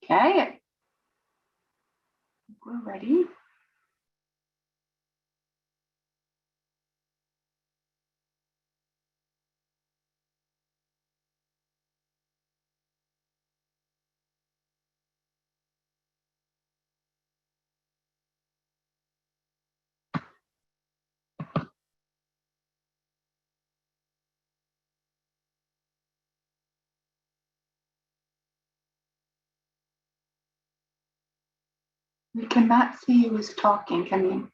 Okay, we're ready. We cannot see who is talking, can you?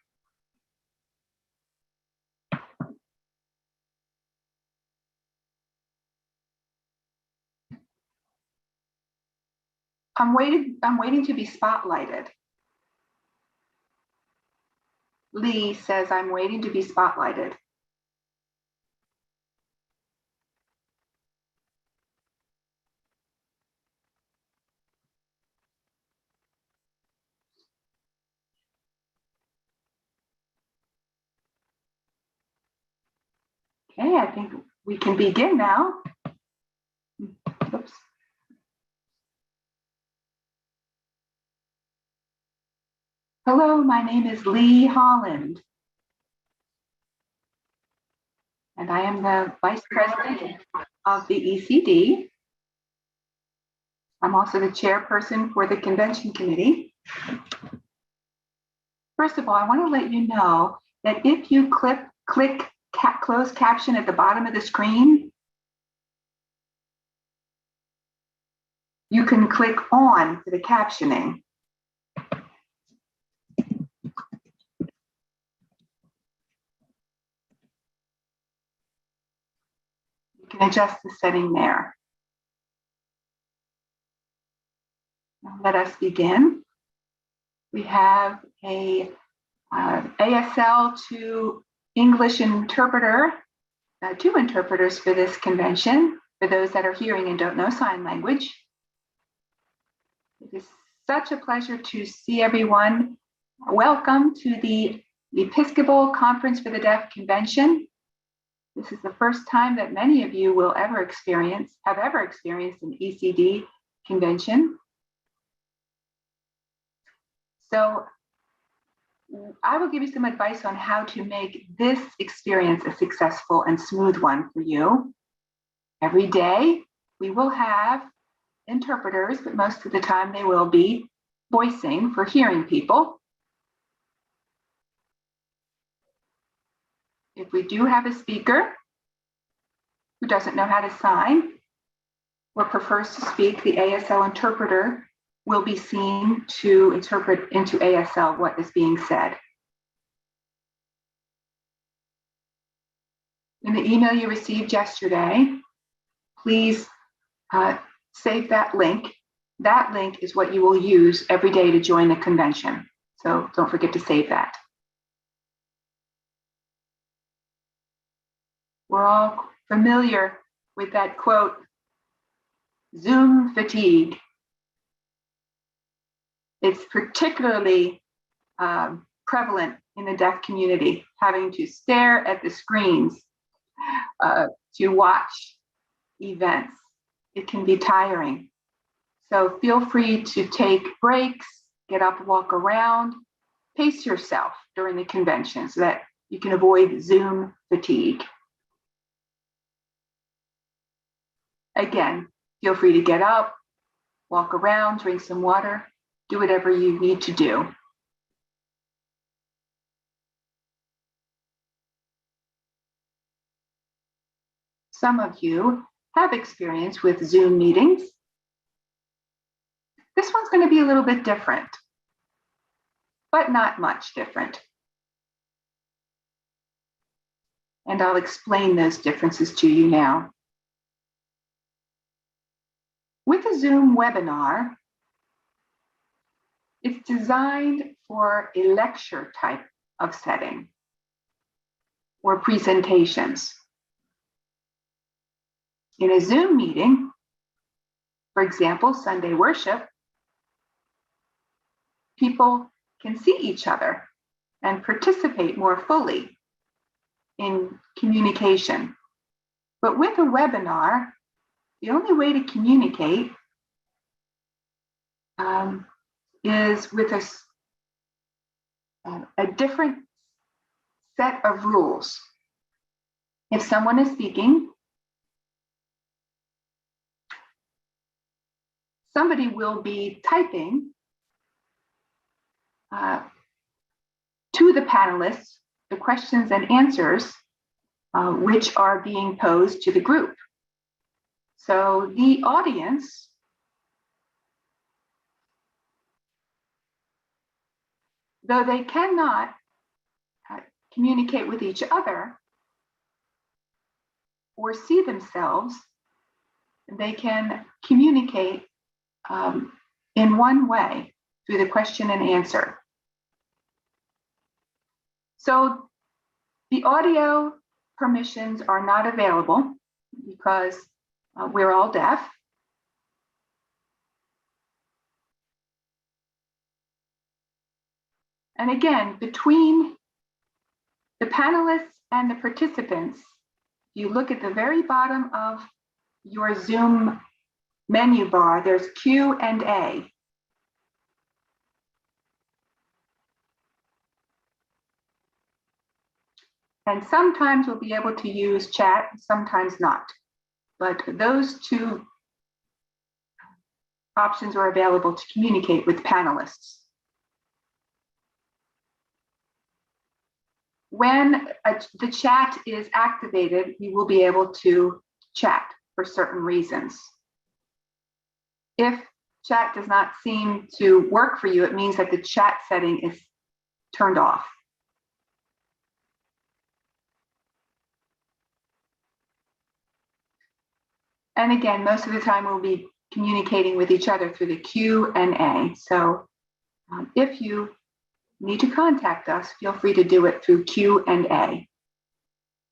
I'm waiting to be spotlighted. Lee says, I'm waiting to be spotlighted. Okay, I think we can begin now. Oops. Hello, my name is Lee Holland, and I am the Vice President of the ECD. I'm also the chairperson for the Convention Committee. First of all, I want to let you know that if you click closed caption at the bottom of the screen, you can click on for the captioning. You can adjust the setting there. Now let us begin. We have a ASL to English interpreter, two interpreters for this convention, for those that are hearing and don't know sign language. It is such a pleasure to see everyone. Welcome to the Episcopal Conference for the Deaf Convention. This is the first time that many of you will have ever experienced an ECD convention. So I will give you some advice on how to make this experience a successful and smooth one for you. Every day we will have interpreters, but most of the time they will be voicing for hearing people. If we do have a speaker who doesn't know how to sign or prefers to speak, the ASL interpreter will be seen to interpret into ASL what is being said. In the email you received yesterday, please save that link. That link is what you will use every day to join the convention. So don't forget to save that. We're all familiar with that quote, Zoom fatigue. It's particularly prevalent in the deaf community, having to stare at the screens to watch events. It can be tiring. So feel free to take breaks, get up, walk around, pace yourself during the convention so that you can avoid Zoom fatigue. Again, feel free to get up, walk around, drink some water, do whatever you need to do. Some of you have experience with Zoom meetings. This one's going to be a little bit different, but not much different. And I'll explain those differences to you now. With a Zoom webinar, it's designed for a lecture type of setting or presentations. In a Zoom meeting, for example, Sunday worship, people can see each other and participate more fully in communication. But with a webinar, the only way to communicate is with a different set of rules. If someone is speaking, somebody will be typing to the panelists the questions and answers which are being posed to the group. So the audience though they cannot communicate with each other or see themselves, they can communicate in one way through the question and answer. So the audio permissions are not available because we're all deaf. And again, between the panelists and the participants, you look at the very bottom of your Zoom menu bar, there's Q&A. And sometimes we'll be able to use chat, sometimes not. But those two options are available to communicate with panelists. When the chat is activated, you will be able to chat for certain reasons. If chat does not seem to work for you, it means that the chat setting is turned off. And again, most of the time we'll be communicating with each other through the Q&A. So if you need to contact us, feel free to do it through Q&A,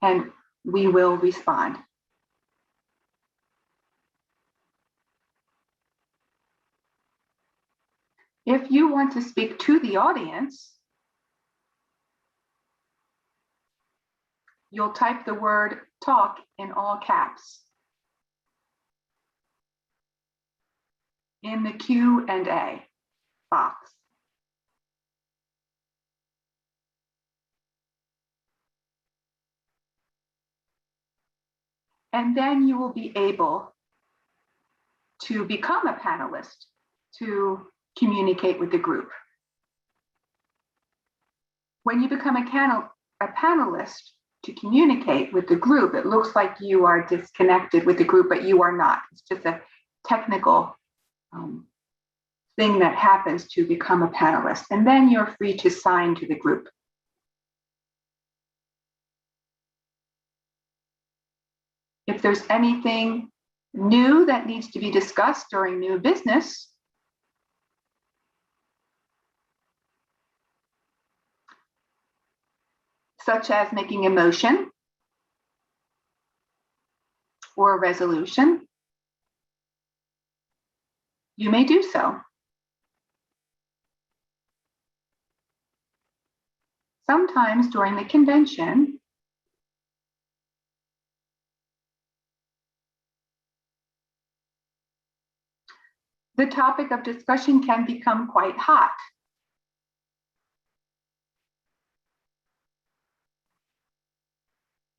and we will respond. If you want to speak to the audience, you'll type the word talk in all caps in the Q&A box. And then you will be able to become a panelist to communicate with the group. When you become a panelist to communicate with the group, it looks like you are disconnected with the group, but you are not. It's just a technical thing that happens to become a panelist. And then you're free to sign to the group. If there's anything new that needs to be discussed during new business, such as making a motion or a resolution, you may do so. Sometimes during the convention, the topic of discussion can become quite hot.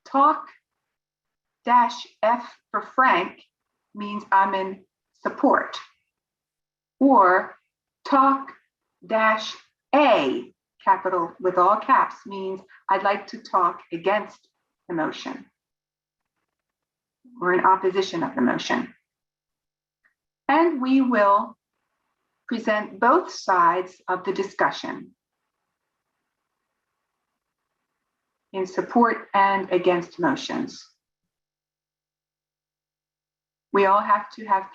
Talk-F for Frank means I'm in support. Or talk-A, capital with all caps, means I'd like to talk against the motion or in opposition of the motion. And we will present both sides of the discussion in support and against motions. We all have to have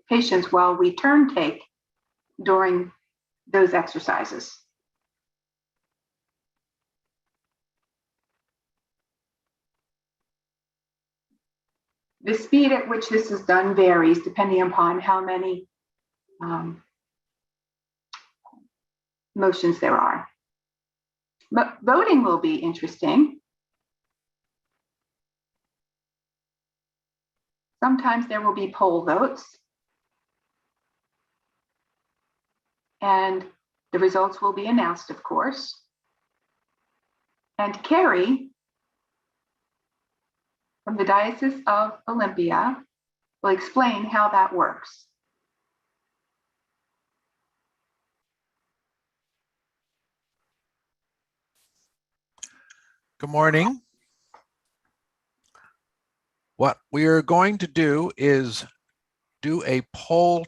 patience while we turn take during those exercises. The speed at which this is done varies depending upon how many motions there are. But voting will be interesting. Sometimes there will be poll votes. and the results will be announced, of course. And Carrie from the Diocese of Olympia will explain how that works. Good morning. What we are going to do is do a poll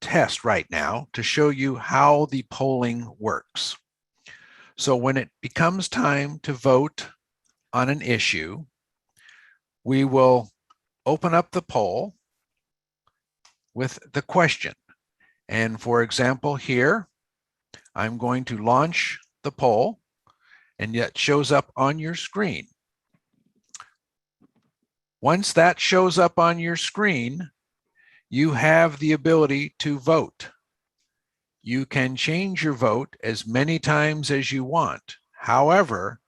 test right now to show you how the polling works. So when it becomes time to vote on an issue, we will open up the poll with the question. And for example, here, I'm going to launch the poll, and it shows up on your screen. Once that shows up on your screen, you have the ability to vote. You can change your vote as many times as you want. However,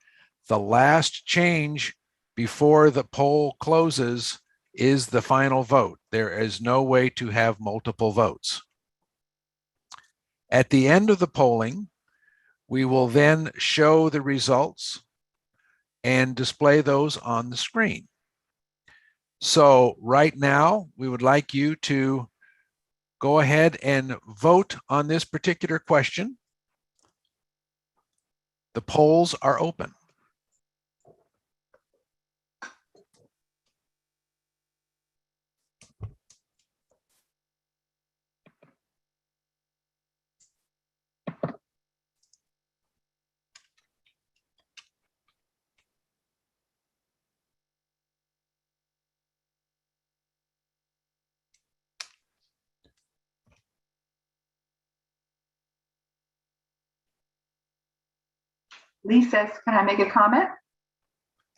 the last change before the poll closes is the final vote. There is no way to have multiple votes. At the end of the polling, we will then show the results and display those on the screen. So right now, we would like you to go ahead and vote on this particular question. The polls are open. Lee says, can I make a comment?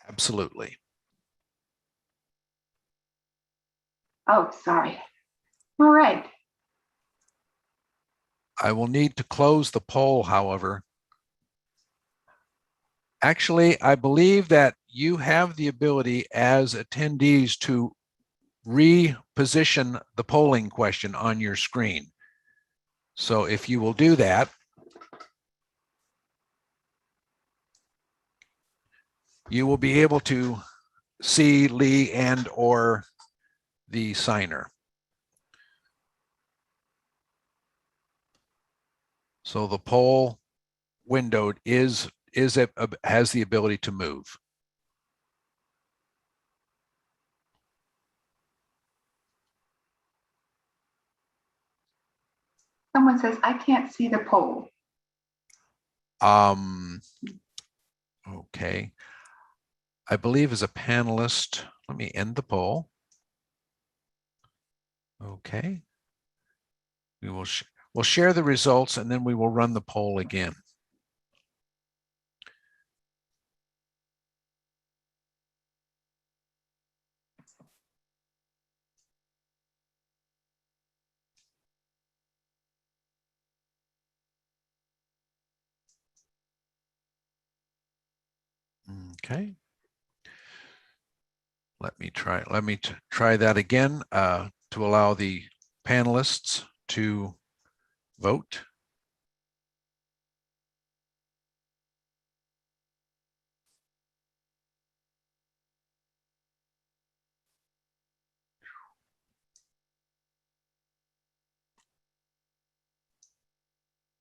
Absolutely. Oh, sorry. All right. I will need to close the poll, however. Actually, I believe that you have the ability as attendees to reposition the polling question on your screen. So if you will do that, you will be able to see Lee and or the signer. So the poll window has the ability to move. Someone says, I can't see the poll. Okay. I believe as a panelist, let me end the poll. Okay. We'll share the results and then we will run the poll again. Okay. Let me try that again to allow the panelists to vote.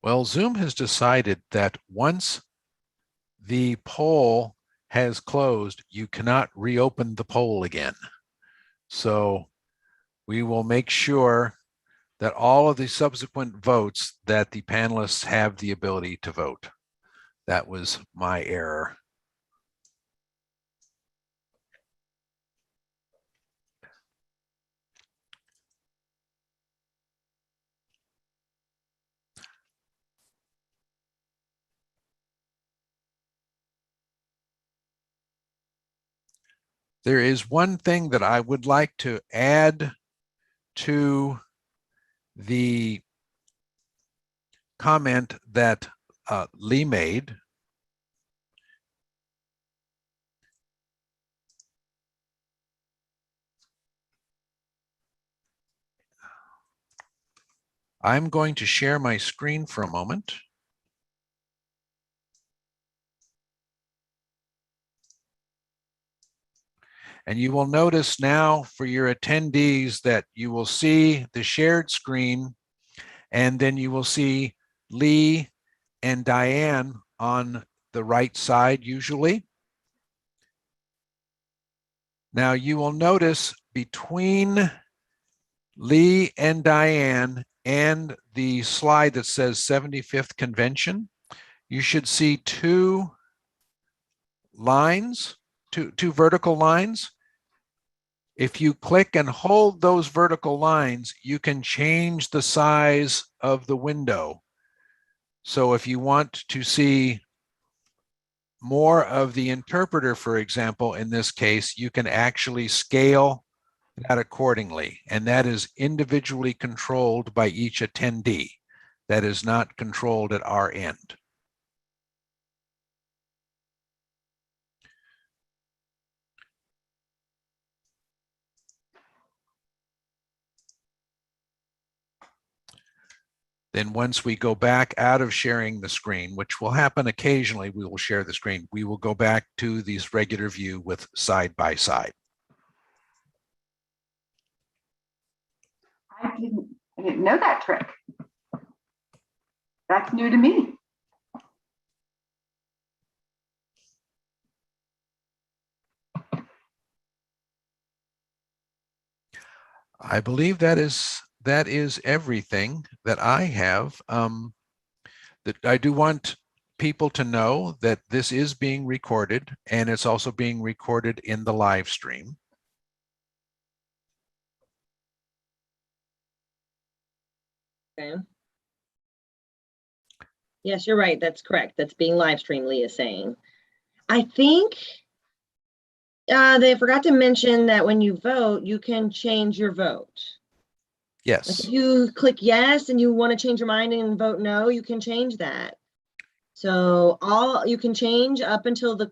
Well, Zoom has decided that once the poll has closed, you cannot reopen the poll again. So we will make sure that all of the subsequent votes that the panelists have the ability to vote. That was my error. There is one thing that I would like to add to the comment that Lee made. I'm going to share my screen for a moment. And you will notice now for your attendees that you will see the shared screen, and then you will see Lee and Diane on the right side usually. Now you will notice between Lee and Diane and the slide that says 75th Convention, you should see two lines, two vertical lines. If you click and hold those vertical lines, you can change the size of the window. So if you want to see more of the interpreter, for example, in this case, you can actually scale that accordingly. And that is individually controlled by each attendee. That is not controlled at our end. Then once we go back out of sharing the screen, which will happen occasionally, we will share the screen. We will go back to this regular view with side by side. I didn't know that trick. That's new to me. I believe that is everything that I have. That I do want people to know that this is being recorded, and it's also being recorded in the live stream. Okay. Yes, you're right. That's correct. That's being live streamed, Lee is saying. I think they forgot to mention that when you vote, you can change your vote. Like Yes. if you click yes and you want to change your mind and vote no, you can change that. So you can change up until the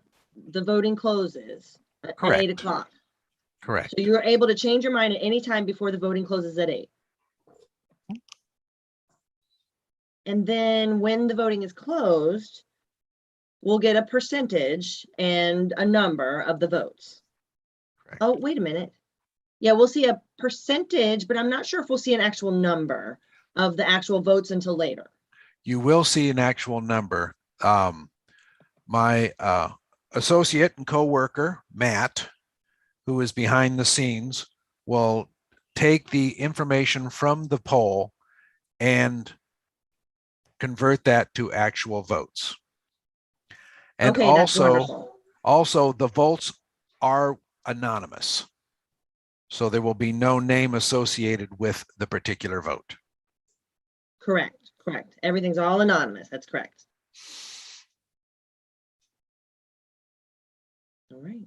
voting closes at 8 o'clock. Correct. So you're able to change your mind at any time before the voting closes at 8. And then when the voting is closed, we'll get a percentage and a number of the votes. Correct. Oh, wait a minute. Yeah, we'll see a percentage, but I'm not sure if we'll see an actual number of the actual votes until later. You will see an actual number. My associate and co-worker, Matt, who is behind the scenes, will take the information from the poll and convert that to actual votes. And okay, that's wonderful. Also the votes are anonymous. So there will be no name associated with the particular vote. Correct. Everything's all anonymous. That's correct. All right.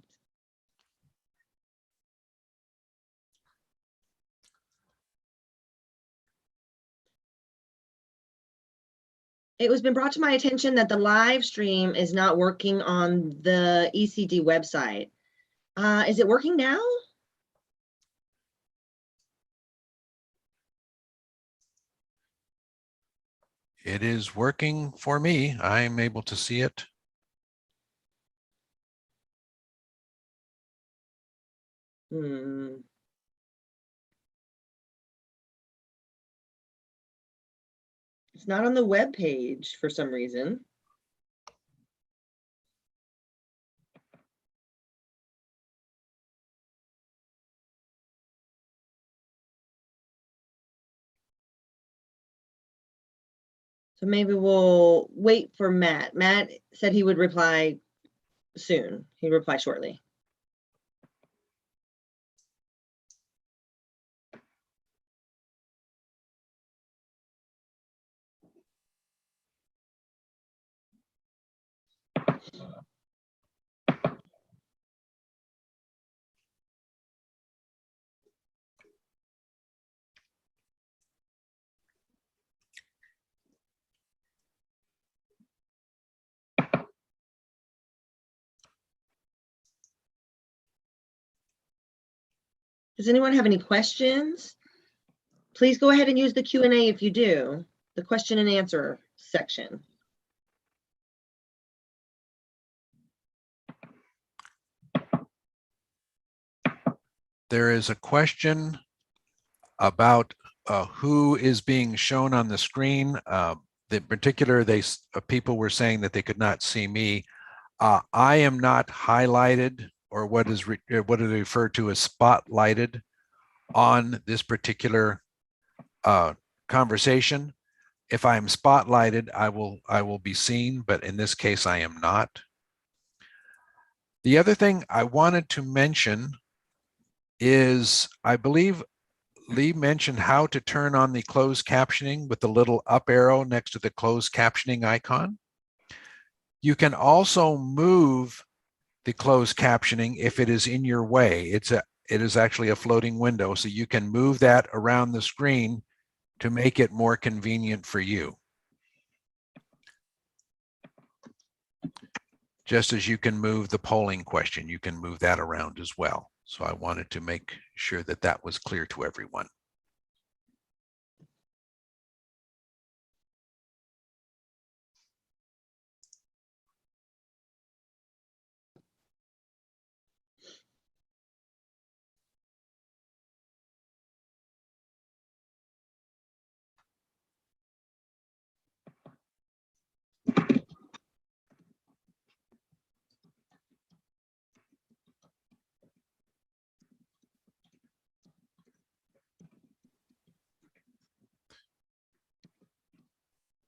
It was been brought to my attention that the live stream is not working on the ECD website. Is it working now? It is working for me. I'm able to see it. It's not on the web page for some reason. So maybe we'll wait for Matt. Matt said he would reply soon. He'd reply shortly. Does anyone have any questions? Please go ahead and use the Q&A if you do, the question and answer section. There is a question about who is being shown on the screen. In particular, people were saying that they could not see me. I am not highlighted, or what is referred to as spotlighted on this particular conversation. If I am spotlighted, I will be seen, but in this case, I am not. The other thing I wanted to mention is, I believe Lee mentioned how to turn on the closed captioning with the little up arrow next to the closed captioning icon. You can also move the closed captioning if it is in your way. It is actually a floating window, so you can move that around the screen to make it more convenient for you. Just as you can move the polling question, you can move that around as well. So I wanted to make sure that that was clear to everyone.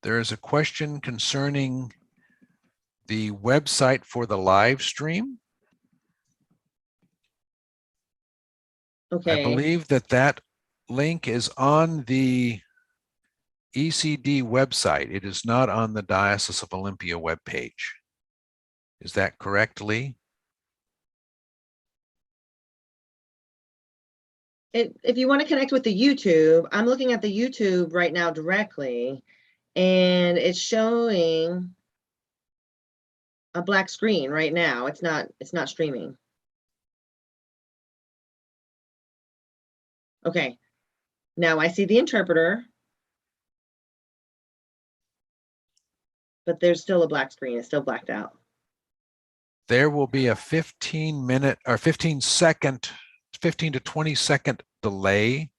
There is a question concerning the website for the live stream. Okay. I believe that link is on the ECD website. It is not on the Diocese of Olympia webpage. Is that correct, Lee? If you want to connect with the YouTube, I'm looking at the YouTube right now directly, and it's showing a black screen right now. It's not streaming. Okay. Now I see the interpreter, but there's still a black screen. It's still blacked out. There will be a 15-minute or 15-second, 15 to 20-second delay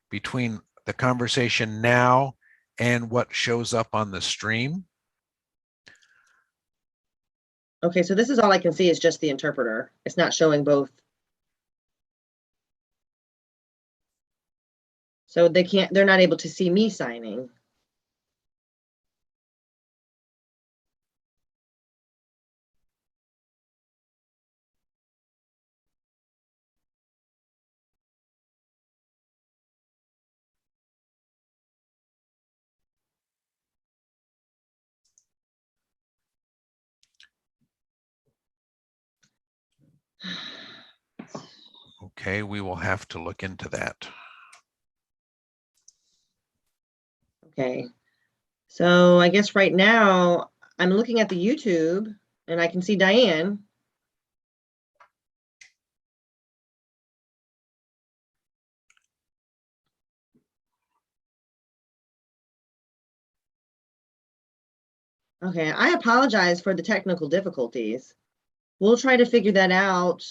between the conversation now and what shows up on the stream. Okay, so this is all I can see is just the interpreter. It's not showing both. So they're not able to see me signing. Okay, we will have to look into that. Okay, so I guess right now I'm looking at the YouTube and I can see Diane. Okay, I apologize for the technical difficulties. We'll try to figure that out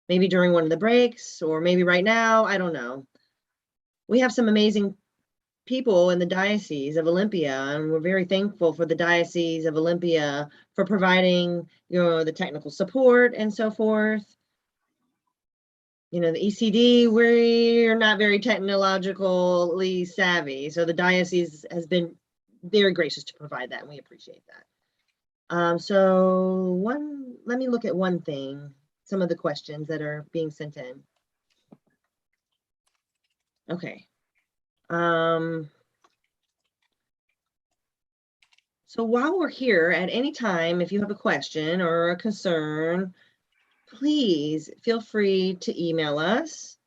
maybe during one of the breaks or maybe right now. I don't know. We have some amazing people in the Diocese of Olympia, and we're very thankful for the Diocese of Olympia for providing, the technical support and so forth. The ECD, we're not very technologically savvy, so the Diocese has been very gracious to provide that, and we appreciate that. Let me look at one thing, some of the questions that are being sent in. Okay. So while we're here, at any time, if you have a question or a concern, please feel free to email us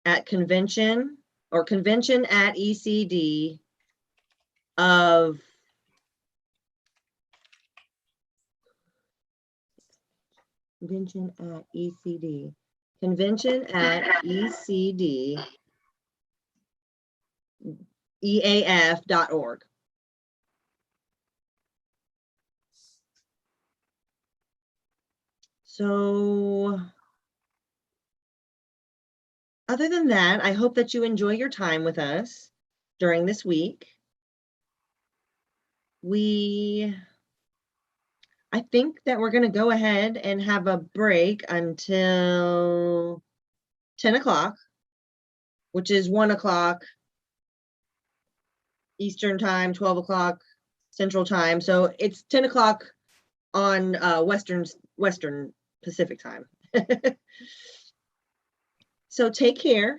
at convention at ECD of convention at ECD. convention@ecdeaf.org. So other than that, I hope that you enjoy your time with us during this week. I think that we're going to go ahead and have a break until 10 o'clock, which is 1 o'clock Eastern time, 12 o'clock Central time. So it's 10 o'clock on Western Pacific time. So take care.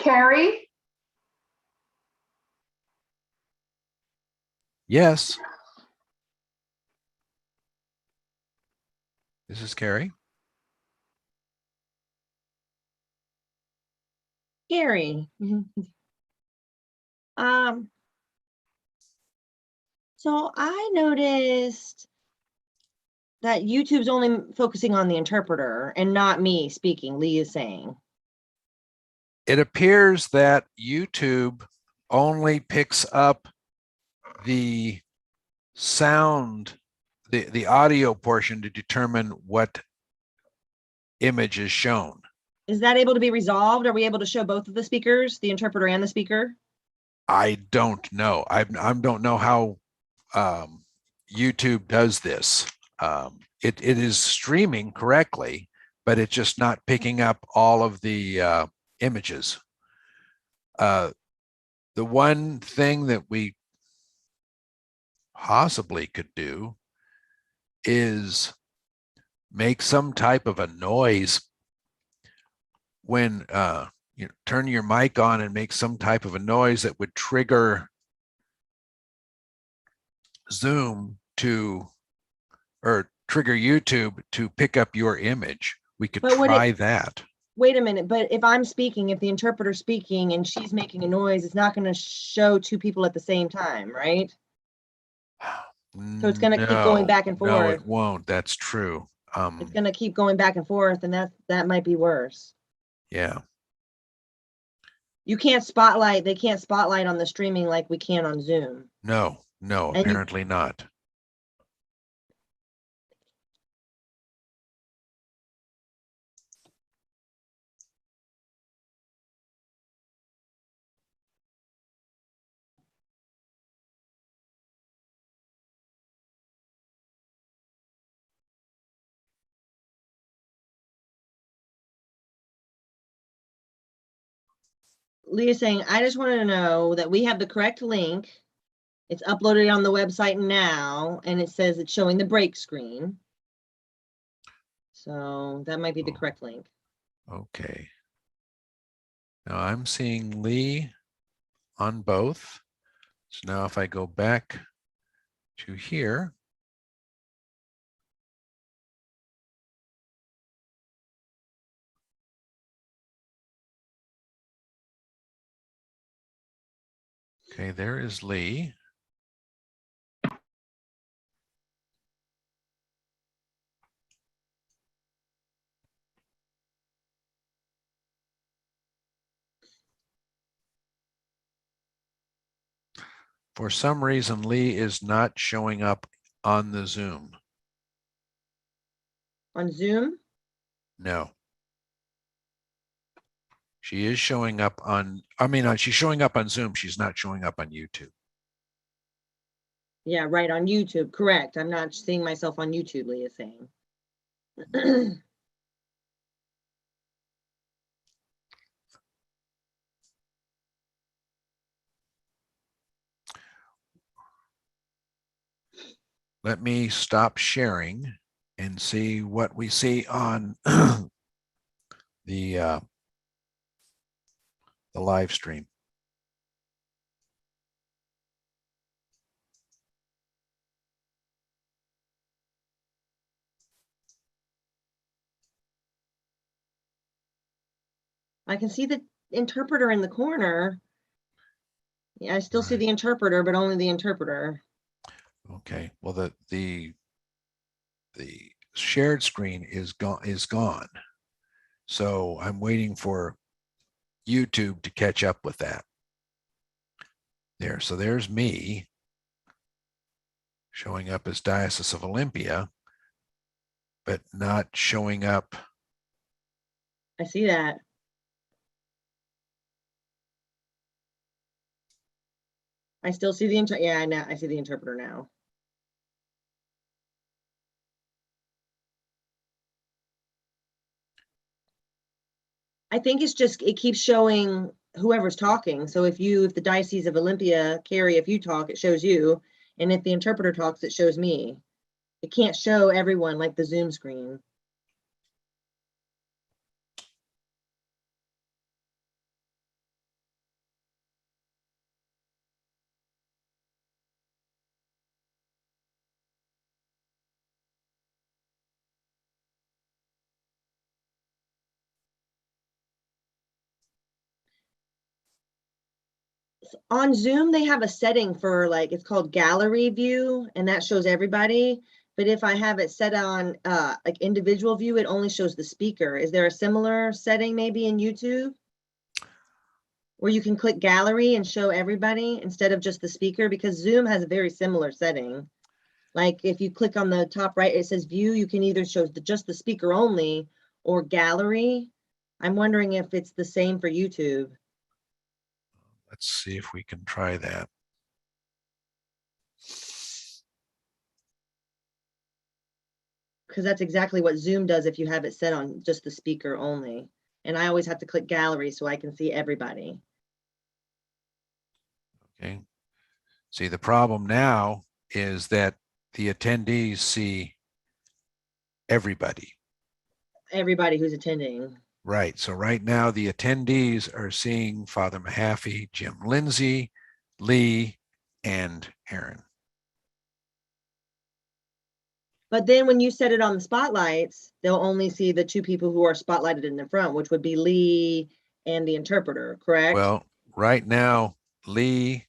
Carrie? Yes. This is Carrie. Gary. So I noticed that YouTube's only focusing on the interpreter and not me speaking, Lee is saying. It appears that YouTube only picks up the sound, the audio portion to determine what image is shown. Is that able to be resolved? Are we able to show both of the speakers, the interpreter and the speaker? I don't know. I don't know how YouTube does this. It is streaming correctly, but it's just not picking up all of the images. The one thing that we possibly could do is make some type of a noise when you turn your mic on and make some type of a noise that would trigger Zoom to, or trigger YouTube to pick up your image. We could try that. Wait a minute, but if I'm speaking, if the interpreter's speaking and she's making a noise, it's not going to show two people at the same time, right? So it's going to keep going back and forth. No, it won't. That's true. It's going to keep going back and forth, and that might be worse. Yeah. You can't spotlight, they can't spotlight on the streaming like we can on Zoom. No, And apparently not. Leah's saying, I just wanted to know that we have the correct link. It's uploaded on the website now, and it says it's showing the break screen. So that might be the correct link. Okay. Now I'm seeing Lee on both. So now if I go back to here, okay, there is Lee. For some reason, Lee is not showing up on the Zoom. On Zoom? No. She is showing up on, she's showing up on Zoom. She's not showing up on YouTube. Yeah, right, on YouTube, correct. I'm not seeing myself on YouTube, Leah is saying. Let me stop sharing and see what we see on the live stream. I can see the interpreter in the corner. Yeah, I still see Right. the interpreter, but only the interpreter. Okay. Well, the shared screen is gone. So I'm waiting for YouTube to catch up with that. There. So there's me showing up as Diocese of Olympia, but not showing up. I see that. I still see the yeah, now I see the interpreter now. I think it's just, it keeps showing whoever's talking. So if the Diocese of Olympia, Carrie, if you talk, it shows you. And if the interpreter talks, it shows me. It can't show everyone like the Zoom screen. On Zoom, they have a setting for like, it's called gallery view, and that shows everybody. But if I have it set on like individual view, it only shows the speaker. Is there a similar setting maybe in YouTube? Where you can click gallery and show everybody instead of just the speaker? Because Zoom has a very similar setting. Like if you click on the top right, it says view, you can either show just the speaker only or gallery. I'm wondering if it's the same for YouTube. Let's see if we can try that. Because that's exactly what Zoom does if you have it set on just the speaker only. And I always have to click gallery so I can see everybody. Okay. See, the problem now is that the attendees see everybody. Everybody who's attending. Right. So right now the attendees are seeing Father Mahaffey, Jim Lindsay, Lee, and Aaron. But then when you set it on the spotlights, they'll only see the two people who are spotlighted in the front, which would be Lee and the interpreter, correct? Well, right now, Lee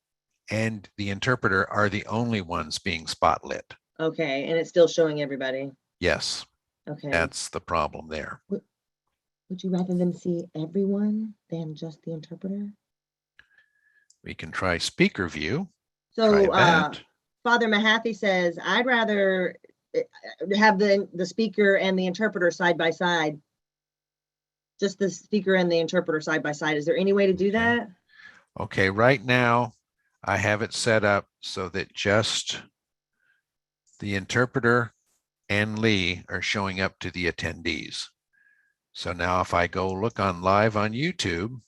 and the interpreter are the only ones being spotlit. Okay, and it's still showing everybody. Yes, Okay. that's the problem there. Would you rather them see everyone than just the interpreter? We can try speaker view. So Try that. Father Mahaffey says, I'd rather have the speaker and the interpreter side by side. Just the speaker and the interpreter side by side. Is there any way to do that? Okay, right now I have it set up so that just the interpreter and Lee are showing up to the attendees. So now if I go look on live on YouTube,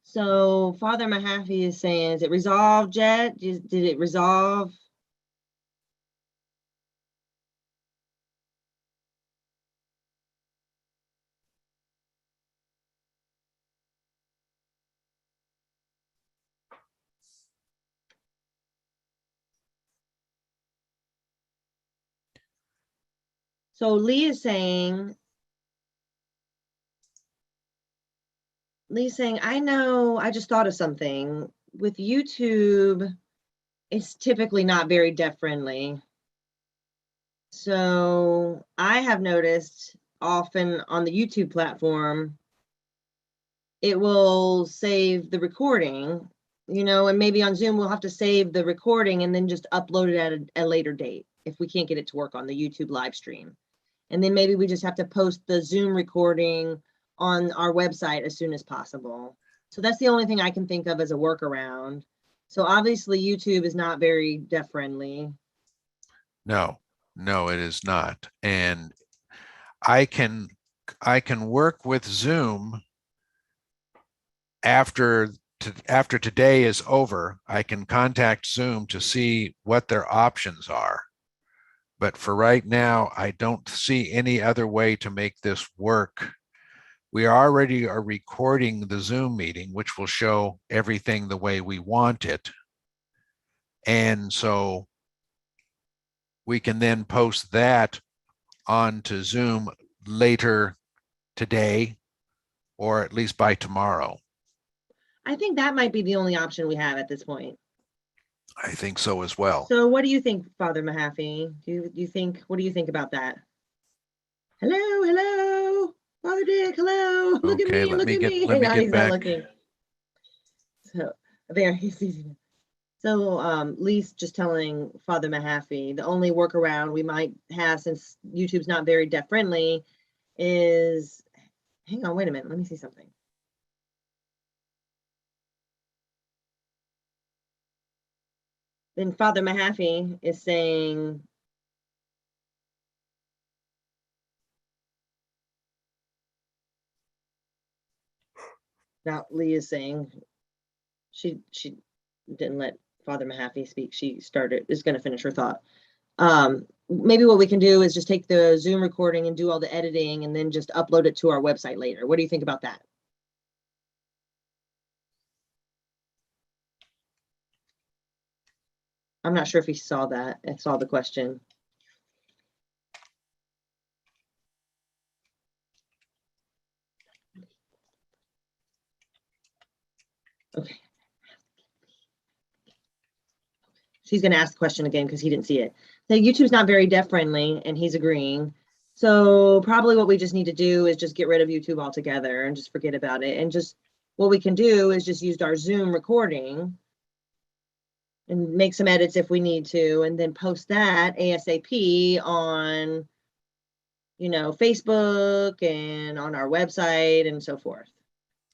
So Father Mahaffey is saying, is it resolved yet? Did it resolve? So Lee's saying, I know, I just thought of something. With YouTube, it's typically not very deaf friendly. So I have noticed often on the YouTube platform, it will save the recording, and maybe on Zoom, we'll have to save the recording and then just upload it at a later date if we can't get it to work on the YouTube live stream. And then maybe we just have to post the Zoom recording on our website as soon as possible. So that's the only thing I can think of as a workaround. So obviously YouTube is not very deaf friendly. no, it is not. And I can work with Zoom after today is over. I can contact Zoom to see what their options are. But for right now, I don't see any other way to make this work. We already are recording the Zoom meeting, which will show everything the way we want it. And so we can then post that onto Zoom later today, or at least by tomorrow. I think that might be the only option we have at this point. I think so as well. So what do you think, Father Mahaffey? What do you think about that? Hello, Father Dick, hello. Look at me, look at me. Let me get He's back. not looking. So there, he's easy. So Lee's just telling Father Mahaffey, the only workaround we might have, since YouTube's not very deaf friendly, is, hang on, wait a minute, let me see something. Then Father Mahaffey is saying Now Lee is saying she didn't let Father Mahaffey speak. She is going to finish her thought. Maybe what we can do is just take the Zoom recording and do all the editing and then just upload it to our website later. What do you think about that? I'm not sure if he saw that. I saw the question. Okay. She's going to ask the question again because he didn't see it. So YouTube's not very deaf friendly, and he's agreeing. So probably what we just need to do is just get rid of YouTube altogether and just forget about it. And just what we can do is just use our Zoom recording and make some edits if we need to, and then post that ASAP on, you know, Facebook and on our website and so forth.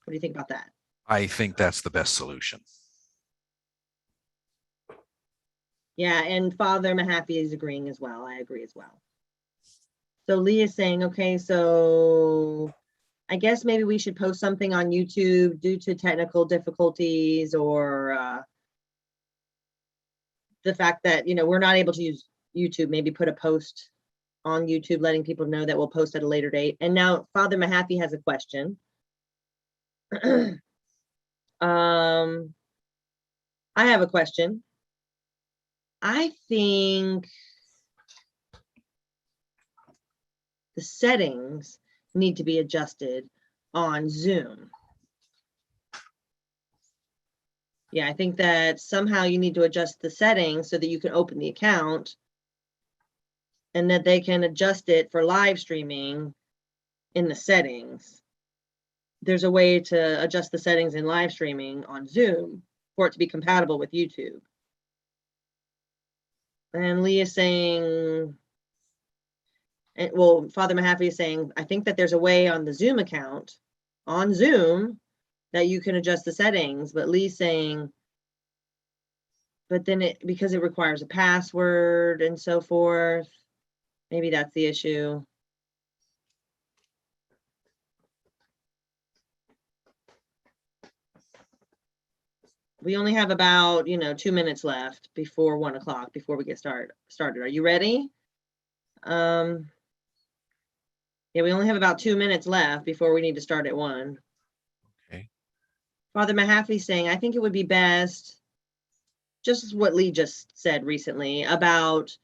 What do you think about that? I think that's the best solution. Yeah, and Father Mahaffey is agreeing as well. I agree as well. So Lee is saying, okay, so I guess maybe we should post something on YouTube due to technical difficulties or the fact that, you know, we're not able to use YouTube, maybe put a post on YouTube letting people know that we'll post at a later date. And now Father Mahaffey has a question. I have a question. I think the settings need to be adjusted on Zoom. Yeah, I think that somehow you need to adjust the settings so that you can open the account and that they can adjust it for live streaming in the settings. There's a way to adjust the settings in live streaming on Zoom for it to be compatible with YouTube. And Lee is saying, well, Father Mahaffey is saying, I think that there's a way on the Zoom account, on Zoom, that you can adjust the settings. But Lee's saying, but then because it requires a password and so forth, maybe that's the issue. We only have about, 2 minutes left before 1 o'clock, before we get started. Are you ready? Yeah, we only have about 2 minutes left before we need to start at 1. Okay. Father Mahaffey's saying, I think it would be best, just what Lee just said recently about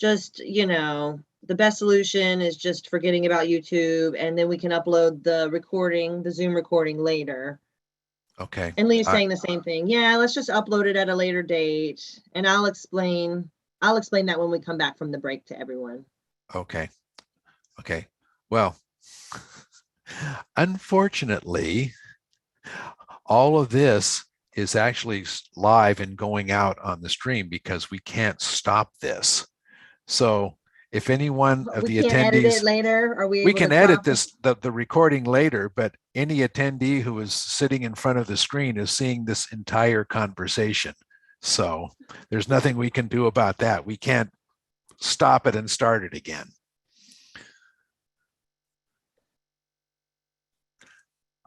just, the best solution is just forgetting about YouTube, and then we can upload the recording, the Zoom recording later. Okay. And Lee's saying the same thing. Yeah, let's just upload it at a later date. And I'll explain that when we come back from the break to everyone. Okay. Okay. Well, unfortunately, all of this is actually live and going out on the stream because we can't stop this. So if anyone of the attendees, edit it later, are we can edit this, the recording later, but any attendee who is sitting in front of the screen is seeing this entire conversation. So there's nothing we can do about that. We can't stop it and start it again.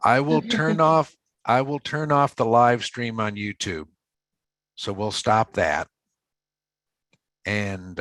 I will turn off the live stream on YouTube. So we'll stop that. And